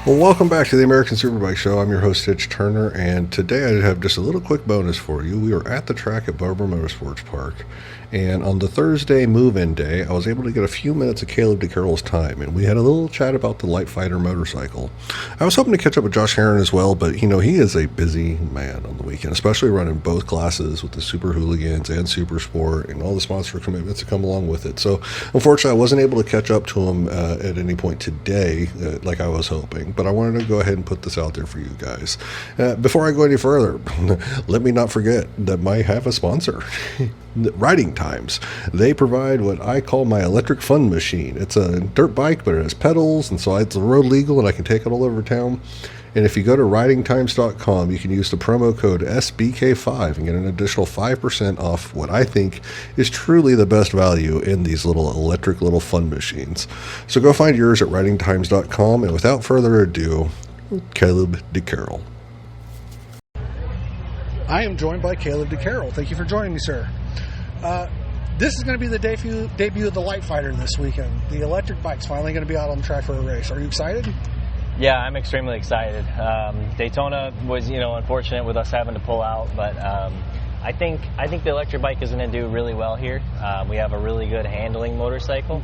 Well, welcome back to the American Superbike Show. I'm your host, Hitch Turner, and today I have just a little quick bonus for you. We were at the track at Barber Motorsports Park, and on the Thursday move-in day, I was able to get a few minutes of Kaleb De Keyrel's time, and we had a little chat about the Lightfighter motorcycle. I was hoping to catch up with Josh Herron as well, but, he is a busy man on the weekend, especially running both classes with the Super Hooligans and Super Sport and all the sponsor commitments that come along with it. So, unfortunately, I wasn't able to catch up to him at any point today like I was hoping. But I wanted to go ahead and put this out there for you guys. Before I go any further, let me not forget that I have a sponsor, Riding Times. They provide what I call my electric fun machine. It's a dirt bike, but it has pedals, and so it's road legal, and I can take it all over town. And if you go to ridingtimes.com, you can use the promo code SBK5 and get an additional 5% off what I think is truly the best value in these little electric little fun machines. So go find yours at ridingtimes.com, and without further ado, Kaleb De Keyrel. I am joined by Kaleb De Keyrel. Thank you for joining me, sir. This is going to be the debut of the Lightfighter this weekend. The electric bike's finally going to be out on the track for a race. Are you excited? Yeah, I'm extremely excited. Daytona was, unfortunate with us having to pull out, but I think the electric bike is going to do really well here. We have a really good handling motorcycle,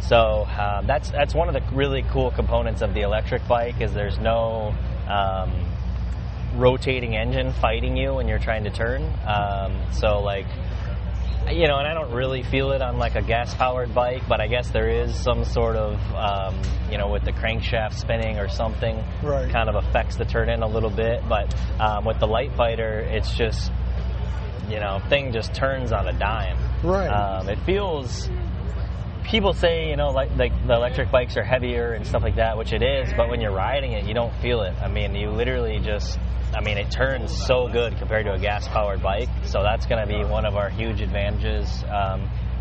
so that's one of the really cool components of the electric bike is there's no rotating engine fighting you when you're trying to turn. And I don't really feel it on like a gas-powered bike, but I guess there is some sort of, with the crankshaft spinning or something, right, kind of affects the turn-in a little bit. But with the Lightfighter, it's just, thing just turns on a dime. Right. It feels, people say, like the electric bikes are heavier and stuff like that, which it is, but when you're riding it, you don't feel it. I mean, you literally just... it turns so good compared to a gas-powered bike, so that's going to be one of our huge advantages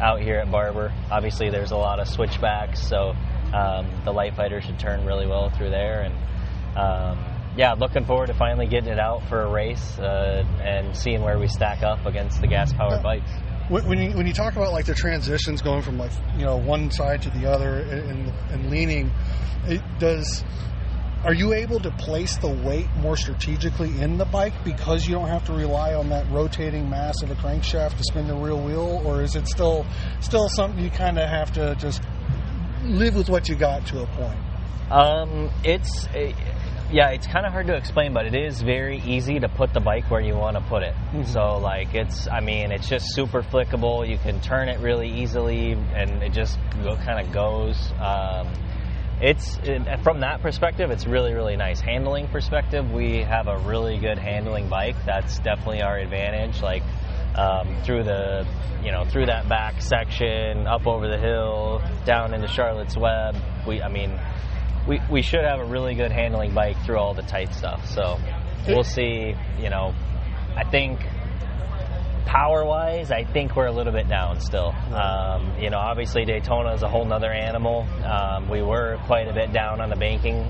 out here at Barber. Obviously, there's a lot of switchbacks, so the Lightfighter should turn really well through there. And looking forward to finally getting it out for a race and seeing where we stack up against the gas-powered bikes. When you talk about like the transitions going from one side to the other and leaning, are you able to place the weight more strategically in the bike because you don't have to rely on that rotating mass of the crankshaft to spin the rear wheel, or is it still something you kind of have to just live with what you got to a point? It's kind of hard to explain, but it is very easy to put the bike where you want to put it. Mm-hmm. So it's just super flickable. You can turn it really easily, and it just kind of goes. From that perspective, it's really, really nice. Handling perspective, we have a really good handling bike. That's definitely our advantage. Through that back section, up over the hill, down into Charlotte's Web. We should have a really good handling bike through all the tight stuff. So we'll see. I think power-wise, I think we're a little bit down still. Obviously Daytona is a whole nother animal. We were quite a bit down on the banking.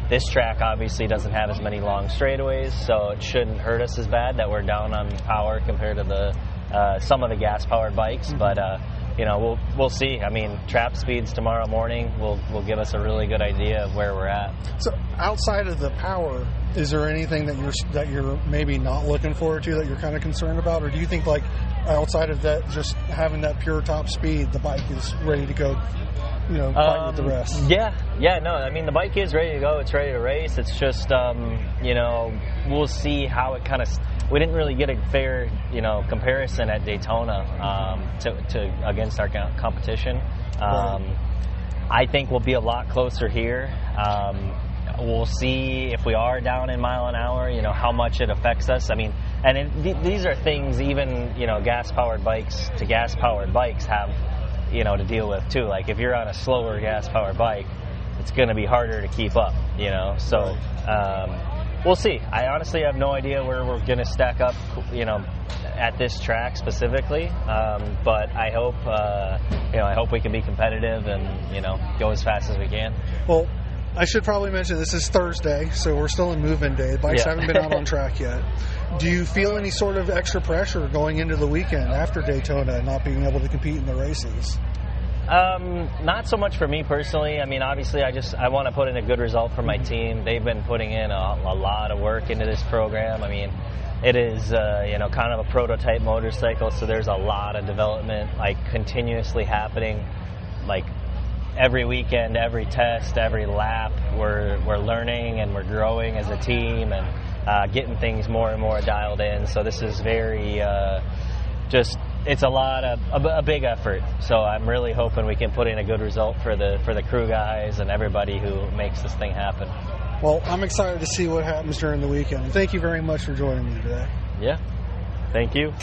This track obviously doesn't have as many long straightaways, so it shouldn't hurt us as bad that we're down on power compared to some of the gas-powered bikes. But we'll see. Trap speeds tomorrow morning will give us a really good idea of where we're at. So outside of the power, is there anything that you're maybe not looking forward to that you're kind of concerned about, or do you think outside of that, just having that pure top speed, the bike is ready to go? Fight with the rest. The bike is ready to go. It's ready to race. It's just we'll see how it kind of. We didn't really get a fair, comparison at Daytona to against our competition. Right. I think we'll be a lot closer here. We'll see if we are down in mile an hour, how much it affects us. These are things even, gas-powered bikes to gas-powered bikes have, to deal with too. Like if you're on a slower gas-powered bike, it's going to be harder to keep up, So we'll see. I honestly have no idea where we're going to stack up, at this track specifically. But I hope we can be competitive and, go as fast as we can. Well, I should probably mention this is Thursday, so we're still in move-in day. The bikes haven't been out on track yet. Do you feel any sort of extra pressure going into the weekend after Daytona and not being able to compete in the races? Not so much for me personally. I mean, obviously, I want to put in a good result for my team. They've been putting in a lot of work into this program. I mean, it is kind of a prototype motorcycle, so there's a lot of development like continuously happening, like every weekend, every test, every lap. We're learning and we're growing as a team and getting things more and more dialed in. So this is very it's a big effort. So I'm really hoping we can put in a good result for the crew guys and everybody who makes this thing happen. Well, I'm excited to see what happens during the weekend. Thank you very much for joining me today. Yeah, thank you.